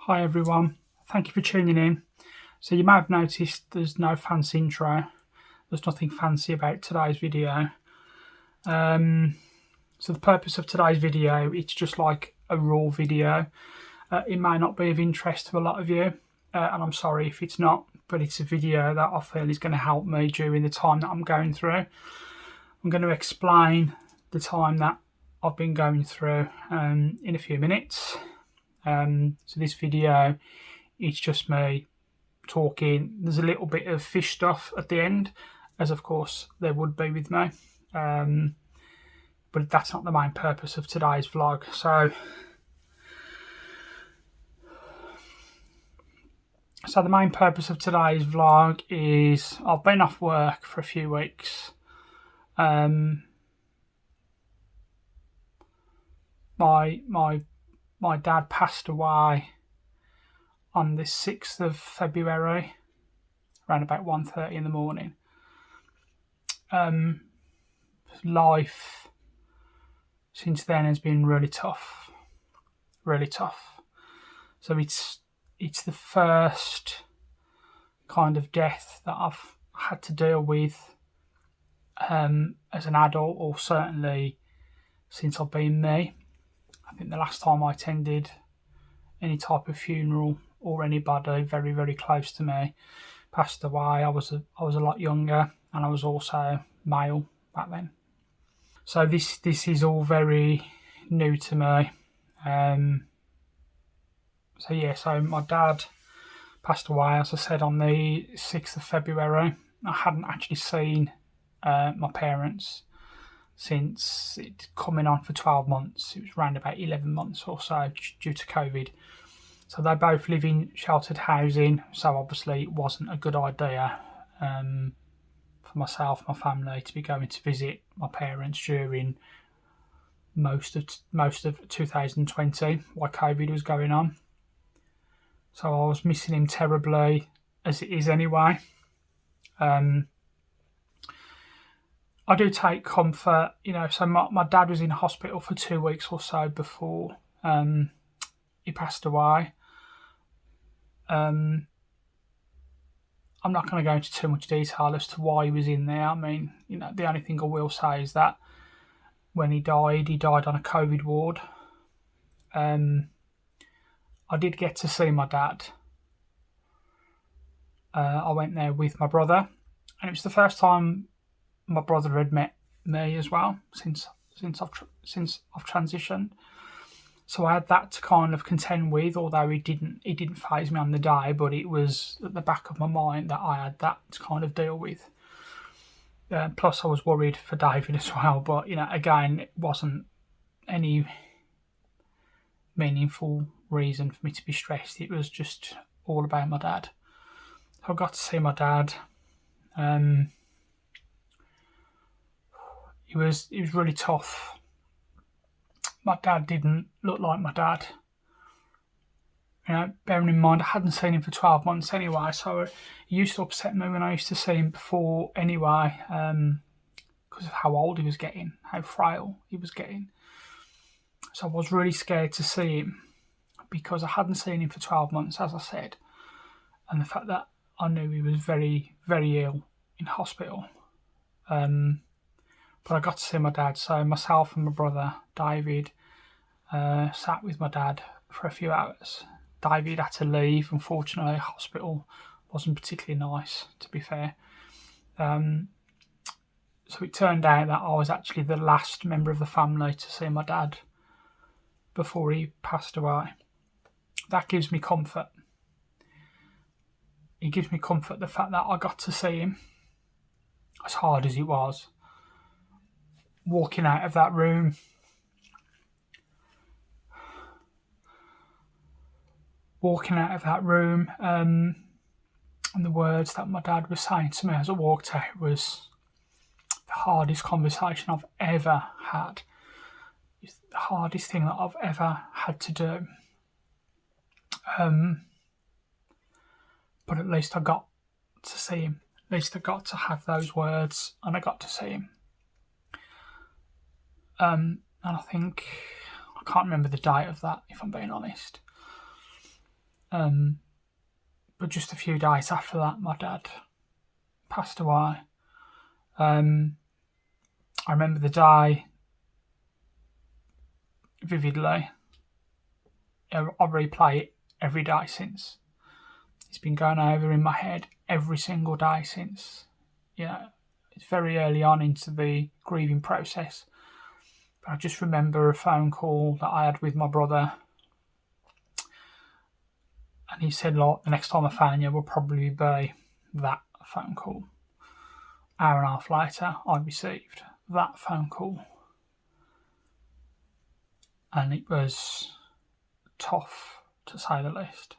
Hi everyone, thank you for tuning in. So you may have noticed there's no fancy intro. There's nothing fancy about today's video. So the purpose of today's video, it's just like a raw video. It may not be of interest to a lot of you, and I'm sorry if it's not, but it's a video that I feel is going to help me during the time that I'm going through. I'm going to explain the time that I've been going through in a few minutes. So this video, it's just me talking. There's a little bit of fish stuff at the end, as of course there would be with me, but that's not the main purpose of today's vlog. So the main purpose of today's vlog is I've been off work for a few weeks. My dad passed away on the 6th of February, around about 1:30 in the morning. Life since then has been really tough. So it's the first kind of death that I've had to deal with as an adult, or certainly since I've been me. I think the last time I attended any type of funeral or anybody very, very close to me passed away, I was a lot younger, and I was also male back then. So this is all very new to me. So my dad passed away, as I said, on the 6th of February. I hadn't actually seen my parents since it coming on for 12 months. It was around about 11 months or so due to COVID. So they both live in sheltered housing, so obviously it wasn't a good idea for myself, my family, to be going to visit my parents during most of 2020 while COVID was going on. So I was missing him terribly, as it is anyway. I do take comfort, so my dad was in hospital for 2 weeks or so before he passed away. I'm not going to go into too much detail as to why he was in there. I mean, the only thing I will say is that when he died on a COVID ward. I did get to see my dad. I went there with my brother, and it was the first time my brother had met me as well since I've transitioned. So I had that to kind of contend with, although he didn't faze me on the day, but it was at the back of my mind that I had that to kind of deal with. Plus I was worried for David as well, but again, it wasn't any meaningful reason for me to be stressed. It was just all about my dad. So I got to see my dad. It was really tough. My dad didn't look like my dad. Bearing in mind I hadn't seen him for 12 months anyway, so it used to upset me when I used to see him before anyway, because of how old he was getting, how frail he was getting. So I was really scared to see him because I hadn't seen him for 12 months, as I said, and the fact that I knew he was very, very ill in hospital. But I got to see my dad, so myself and my brother, David, sat with my dad for a few hours. David had to leave, unfortunately. Hospital wasn't particularly nice, to be fair. So it turned out that I was actually the last member of the family to see my dad before he passed away. That gives me comfort. It gives me comfort, the fact that I got to see him, as hard as it was. Walking out of that room, and the words that my dad was saying to me as I walked out was the hardest conversation I've ever had. It's the hardest thing that I've ever had to do. But at least I got to see him. At least I got to have those words, and I got to see him. And I think, I can't remember the date of that, if I'm being honest. But just a few days after that, my dad passed away. I remember the day vividly. I replay it every day since. It's been going over in my head every single day since. It's very early on into the grieving process. But I just remember a phone call that I had with my brother. And he said, "Look, the next time I phone you will probably be that phone call." Hour and a half later, I received that phone call. And it was tough, to say the least.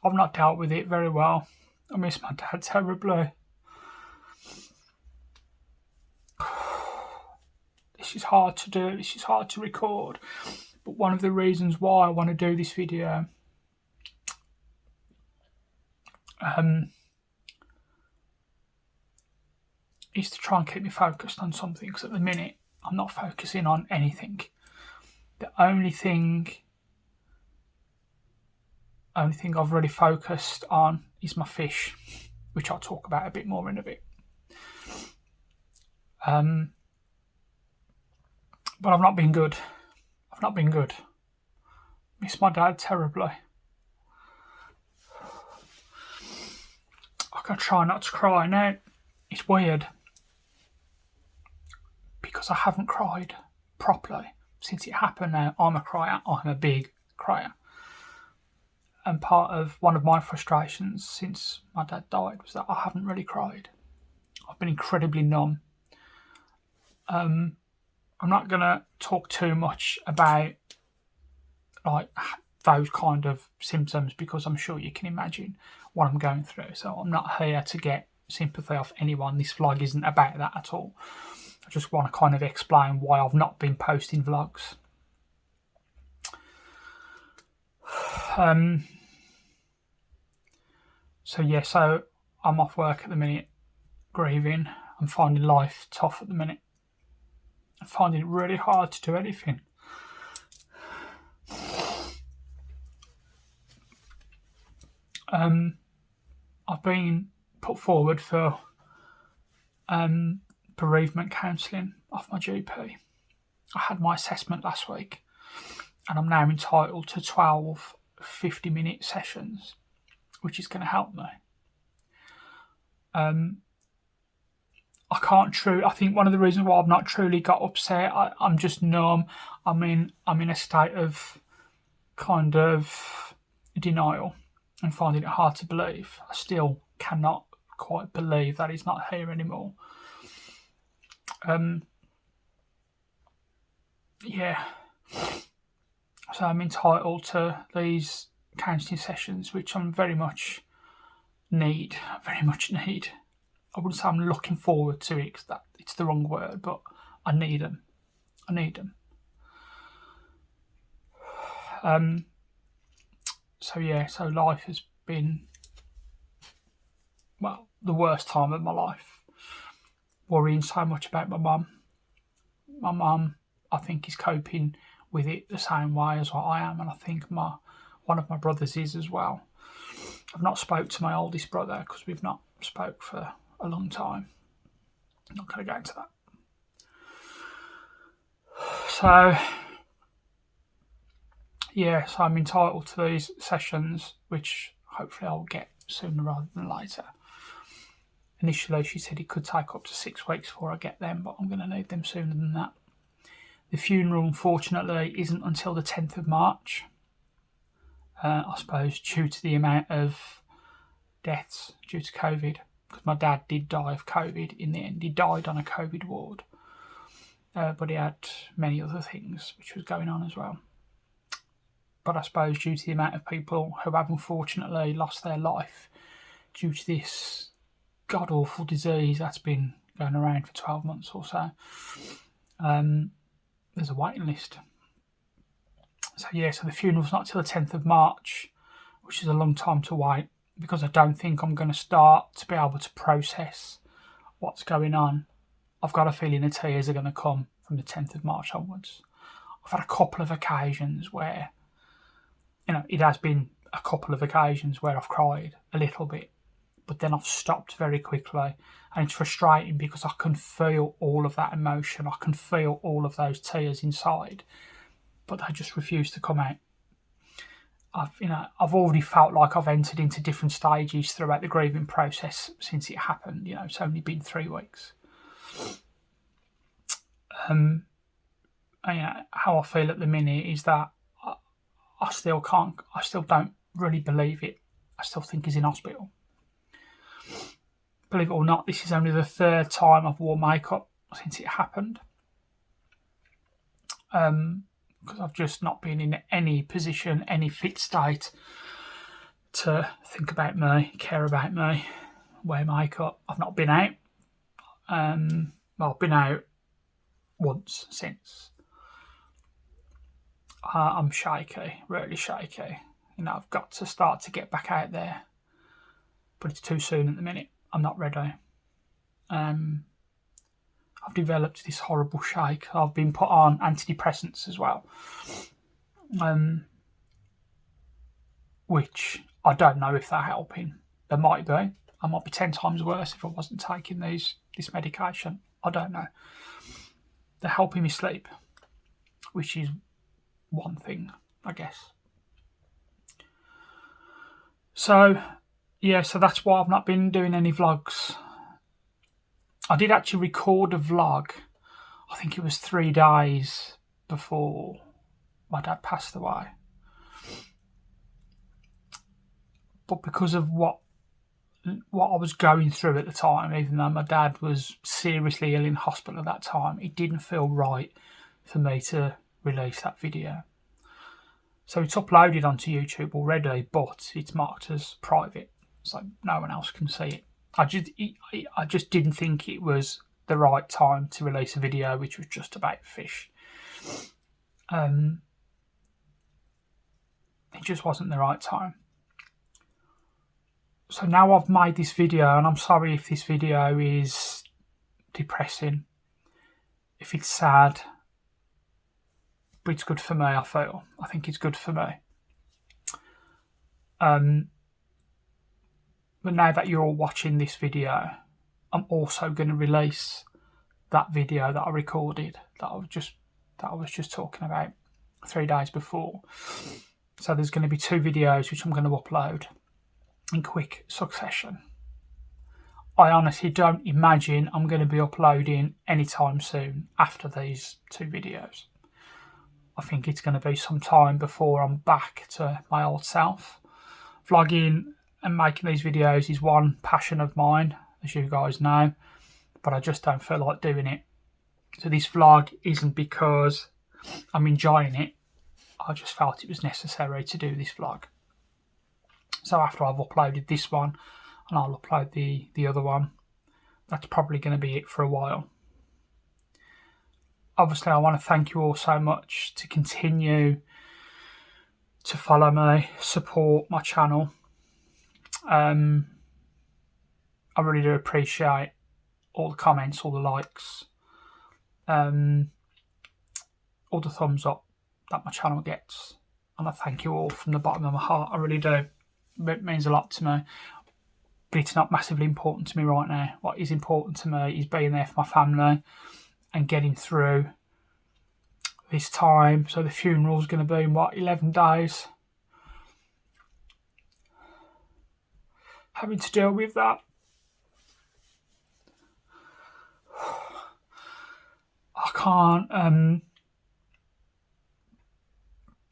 I've not dealt with it very well. I miss my dad terribly. This is hard to do, this is hard to record. But one of the reasons why I want to do this video is to try and keep me focused on something, because at the minute I'm not focusing on anything. The only thing I've really focused on is my fish, which I'll talk about a bit more in a bit. But I've not been good. Miss my dad terribly. I can try not to cry now. It's weird, because I haven't cried properly since it happened. Now I'm a crier. I'm a big crier. And part of one of my frustrations since my dad died was that I haven't really cried. I've been incredibly numb. I'm not going to talk too much about those kind of symptoms, because I'm sure you can imagine what I'm going through. So I'm not here to get sympathy off anyone. This vlog isn't about that at all. I just want to kind of explain why I've not been posting vlogs. So I'm off work at the minute, grieving. I'm finding life tough at the minute. I'm finding it really hard to do anything. I've been put forward for bereavement counselling off my GP. I had my assessment last week, and I'm now entitled to 12 50-minute sessions, which is going to help me. I think one of the reasons why I've not truly got upset, I'm just numb. I'm in a state of kind of denial and finding it hard to believe. I still cannot quite believe that he's not here anymore. So I'm entitled to these counselling sessions, which I very much need. I wouldn't say I'm looking forward to it, because it's the wrong word, but I need them. So life has been, well, the worst time of my life. Worrying so much about my mum. My mum, I think, is coping with it the same way as what I am, and I think one of my brothers is as well. I've not spoke to my oldest brother because we've not spoke for a long time. I'm not going to go into that. So I'm entitled to these sessions, which hopefully I'll get sooner rather than later. Initially, she said it could take up to 6 weeks before I get them, but I'm going to need them sooner than that. The funeral, unfortunately, isn't until the 10th of March. I suppose due to the amount of deaths due to COVID, because my dad did die of COVID in the end. He died on a COVID ward, but he had many other things which was going on as well. But I suppose due to the amount of people who have unfortunately lost their life due to this god-awful disease that's been going around for 12 months or so, there's a waiting list. So the funeral's not till the 10th of March, which is a long time to wait, because I don't think I'm going to start to be able to process what's going on. I've got a feeling the tears are going to come from the 10th of March onwards. I've had a couple of occasions where, it has been a couple of occasions where I've cried a little bit, but then I've stopped very quickly. And it's frustrating because I can feel all of that emotion. I can feel all of those tears inside, but they just refuse to come out. I've already felt like I've entered into different stages throughout the grieving process since it happened. It's only been 3 weeks. How I feel at the minute is that I still don't really believe it. I still think he's in hospital. Believe it or not, this is only the 3rd time I've worn makeup since it happened. Because I've just not been in any position, any fit state to think about me, care about me, wear makeup. I've not been out. I've been out once since. I'm shaky, really shaky. I've got to start to get back out there, but it's too soon at the minute. I'm not ready. I've developed this horrible shake. I've been put on antidepressants as well, which I don't know if they're helping. They might be. I might be 10 times worse if I wasn't taking this medication. I don't know. They're helping me sleep, which is one thing, I guess. So that's why I've not been doing any vlogs. I did actually record a vlog, I think it was 3 days before my dad passed away. But because of what I was going through at the time, even though my dad was seriously ill in hospital at that time, it didn't feel right for me to release that video. So it's uploaded onto YouTube already, but it's marked as private, so no one else can see it. I just didn't think it was the right time to release a video which was just about fish. It just wasn't the right time. So now I've made this video, and I'm sorry if this video is depressing, if it's sad, but it's good for me, I feel. I think it's good for me. But now that you're all watching this video, I'm also going to release that video that I recorded that I was just talking about 3 days before. So there's going to be 2 videos which I'm going to upload in quick succession. I honestly don't imagine I'm going to be uploading anytime soon after these 2 videos. I think it's going to be some time before I'm back to my old self. Vlogging and making these videos is one passion of mine, as you guys know, but I just don't feel like doing it. So this vlog isn't because I'm enjoying it. I just felt it was necessary to do this vlog. So after I've uploaded this one, and I'll upload the other one, that's probably going to be it for a while. Obviously, I want to thank you all so much to continue to follow me, support my channel. I really do appreciate all the comments, all the likes, all the thumbs up that my channel gets, and I thank you all from the bottom of my heart. I really do. It means a lot to me, but it's not massively important to me right now. What is important to me is being there for my family and getting through this time. So the funeral's going to be in 11 days. Having to deal with that. I can't,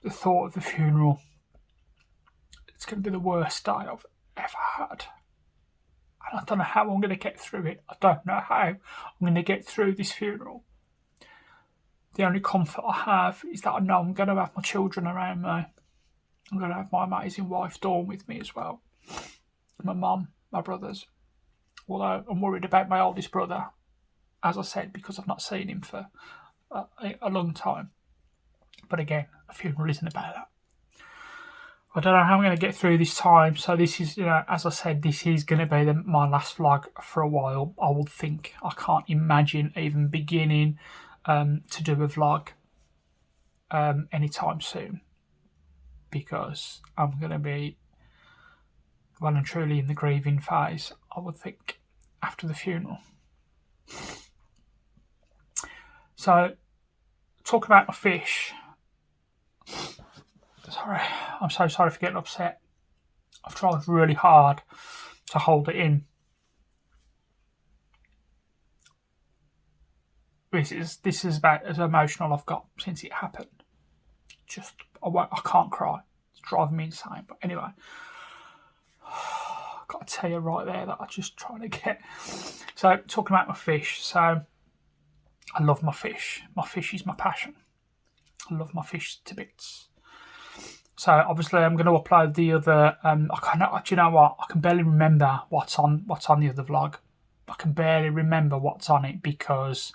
the thought of the funeral, it's going to be the worst day I've ever had. And I don't know how I'm going to get through it. I don't know how I'm going to get through this funeral. The only comfort I have is that I know I'm going to have my children around me. I'm going to have my amazing wife Dawn with me as well. My mum, my brothers. Although I'm worried about my oldest brother, as I said, because I've not seen him for a long time. But again, a funeral isn't about that. I don't know how I'm going to get through this time. So this is, as I said, this is going to be my last vlog for a while, I would think. I can't imagine even beginning to do a vlog anytime soon, because I'm going to be well and truly in the grieving phase, I would think, after the funeral. So, talk about my fish. Sorry, I'm so sorry for getting upset. I've tried really hard to hold it in. This is about as emotional I've got since it happened. I can't cry. It's driving me insane. But anyway, I've got to tell you right there that I'm just trying to get. So, talking about my fish. So, I love my fish. My fish is my passion. I love my fish to bits. So obviously I'm going to upload the other. Do you know what? I can barely remember what's on the other vlog. I can barely remember what's on it because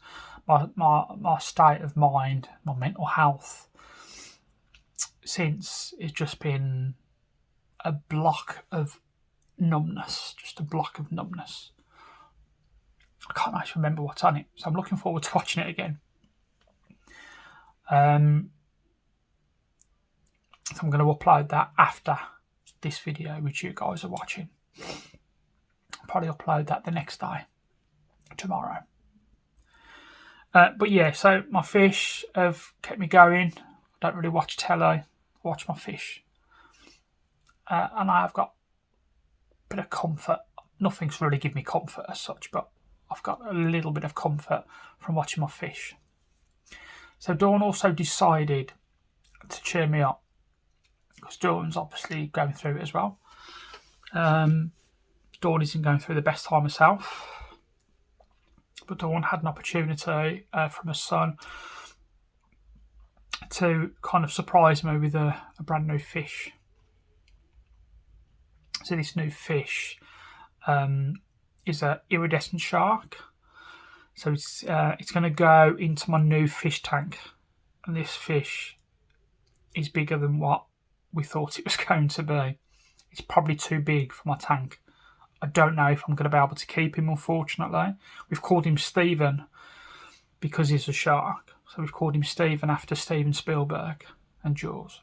my state of mind, my mental health, since it's just been a block of numbness, just a block of numbness. I can't actually remember what's on it, so I'm looking forward to watching it again. So I'm going to upload that after this video, which you guys are watching. I'll probably upload that the next day, tomorrow. But yeah, so my fish have kept me going. I don't really watch telly, I watch my fish. And I have got a bit of comfort. Nothing's really given me comfort as such, but I've got a little bit of comfort from watching my fish. So Dawn also decided to cheer me up, because Dawn's obviously going through it as well. Dawn isn't going through the best time herself, but Dawn had an opportunity from her son to kind of surprise me with a brand new fish. So this new fish is an iridescent shark. So it's going to go into my new fish tank, and this fish is bigger than what we thought it was going to be. It's probably too big for my tank. I don't know if I'm going to be able to keep him, unfortunately. We've called him Steven because he's a shark. So we've called him Steven after Steven Spielberg and Jaws.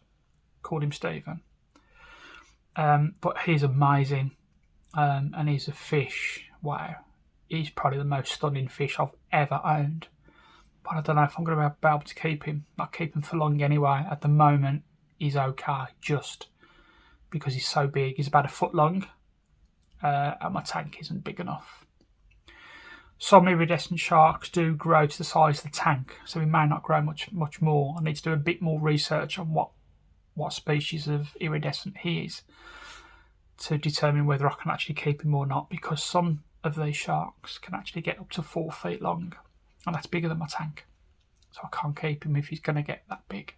Called him Steven. But he's amazing. And he's a fish. Wow. He's probably the most stunning fish I've ever owned. But I don't know if I'm going to be able to keep him. Not keep him for long anyway. At the moment, he's okay, just because he's so big. He's about 1 foot long, and my tank isn't big enough. Some iridescent sharks do grow to the size of the tank, so he may not grow much more. I need to do a bit more research on what species of iridescent he is to determine whether I can actually keep him or not, because some of these sharks can actually get up to 4 feet long, and that's bigger than my tank, so I can't keep him if he's going to get that big.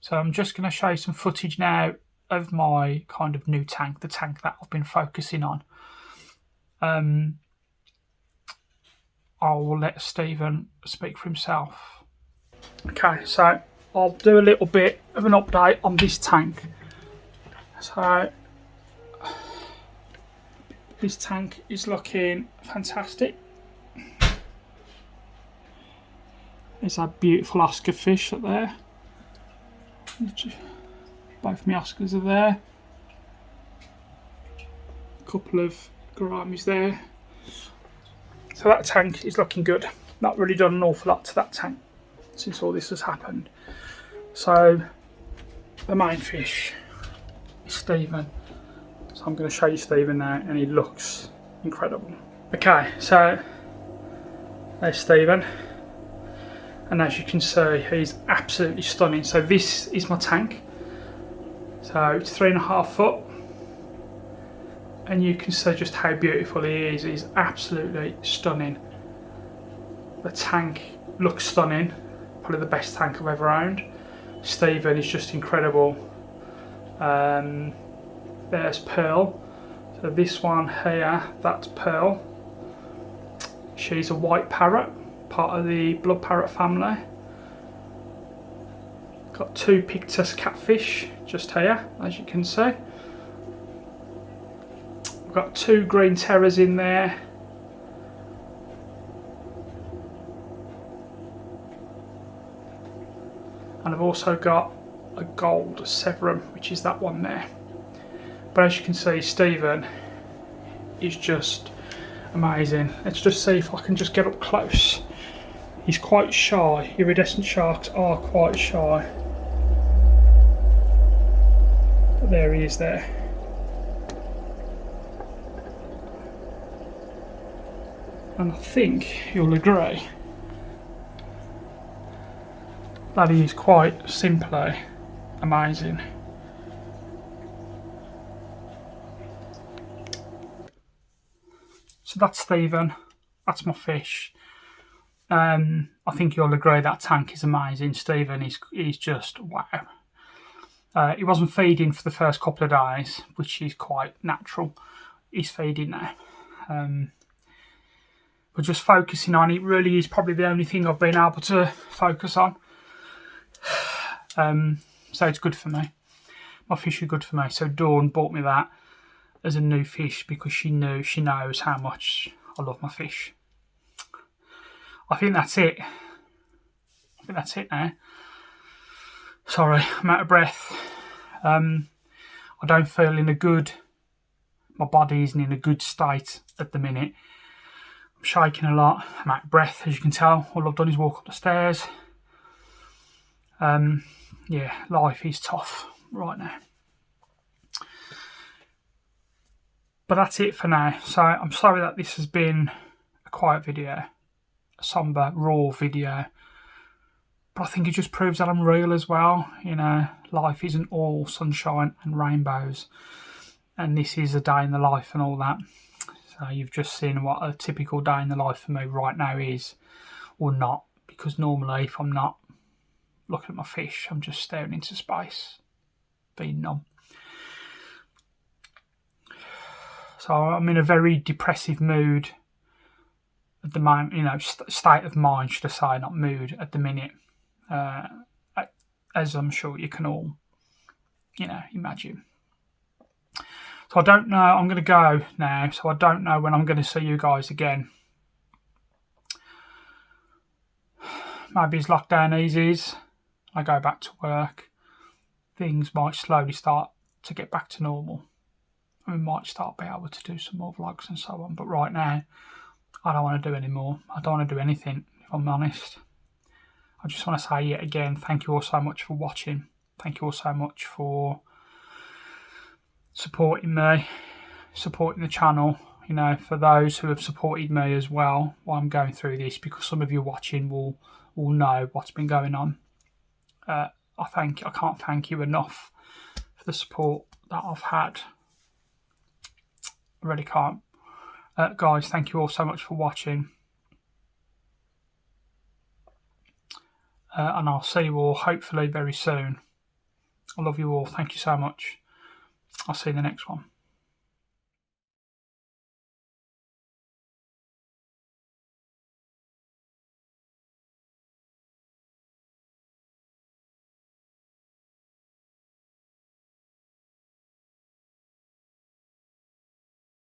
So I'm just going to show you some footage now of my kind of new tank, the tank that I've been focusing on. I will let Steven speak for himself. Okay, so I'll do a little bit of an update on this tank. So this tank is looking fantastic. There's a beautiful Oscar fish up there. Both my Oscars are there. A couple of Garamis there. So that tank is looking good. Not really done an awful lot to that tank since all this has happened. So the main fish is Steven. So I'm going to show you Steven now, and he looks incredible. Okay, so there's Steven. And as you can see, he's absolutely stunning. So this is my tank. So it's 3.5 foot. And you can see just how beautiful he is. He's absolutely stunning. The tank looks stunning. Probably the best tank I've ever owned. Steven is just incredible. There's Pearl. So this one here, that's Pearl. She's a white parrot, part of the blood parrot family. Got 2 Pictus catfish just here, as you can see. We've got 2 green terrors in there. and I've also got a gold Severum, which is that one there. But as you can see, Stephen is just amazing. Let's just see if I can just get up close. He's quite shy. Iridescent sharks are quite shy. But there he is there. And I think you'll agree that he is quite simply amazing. So that's Stephen, that's my fish. I think you'll agree that tank is amazing. Stephen is just wow. He wasn't feeding for the first couple of days, which is quite natural. He's feeding now. But just focusing on it really is probably the only thing I've been able to focus on. So it's good for me. My fish are good for me. So Dawn bought me that as a new fish because she knows how much I love my fish. I think that's it. I think that's it now. Sorry, I'm out of breath. I don't feel my body isn't in a good state at the minute. I'm shaking a lot, I'm out of breath, as you can tell. All I've done is walk up the stairs. Yeah, life is tough right now. But that's it for now. So I'm sorry that this has been a quiet video, a somber, raw video. But I think it just proves that I'm real as well. You know, life isn't all sunshine and rainbows. And this is a day in the life and all that. So you've just seen what a typical day in the life for me right now is, or not. Because normally if I'm not looking at my fish, I'm just staring into space, being numb. So I'm in a very depressive mood at the moment, you know, state of mind, should I say, not mood at the minute. As I'm sure you can all, you know, imagine. So I don't know, I'm going to go now, so I don't know when I'm going to see you guys again. Maybe as lockdown eases, I go back to work, things might slowly start to get back to normal. And we might start being able to do some more vlogs and so on. But right now, I don't want to do any more. I don't want to do anything, if I'm honest. I just want to say yet again, thank you all so much for watching. Thank you all so much for supporting me, supporting the channel. You know, for those who have supported me as well while I'm going through this, because some of you watching will know what's been going on. I can't thank you enough for the support that I've had. I really can't. Guys, thank you all so much for watching. And I'll see you all hopefully very soon. I love you all. Thank you so much. I'll see you in the next one.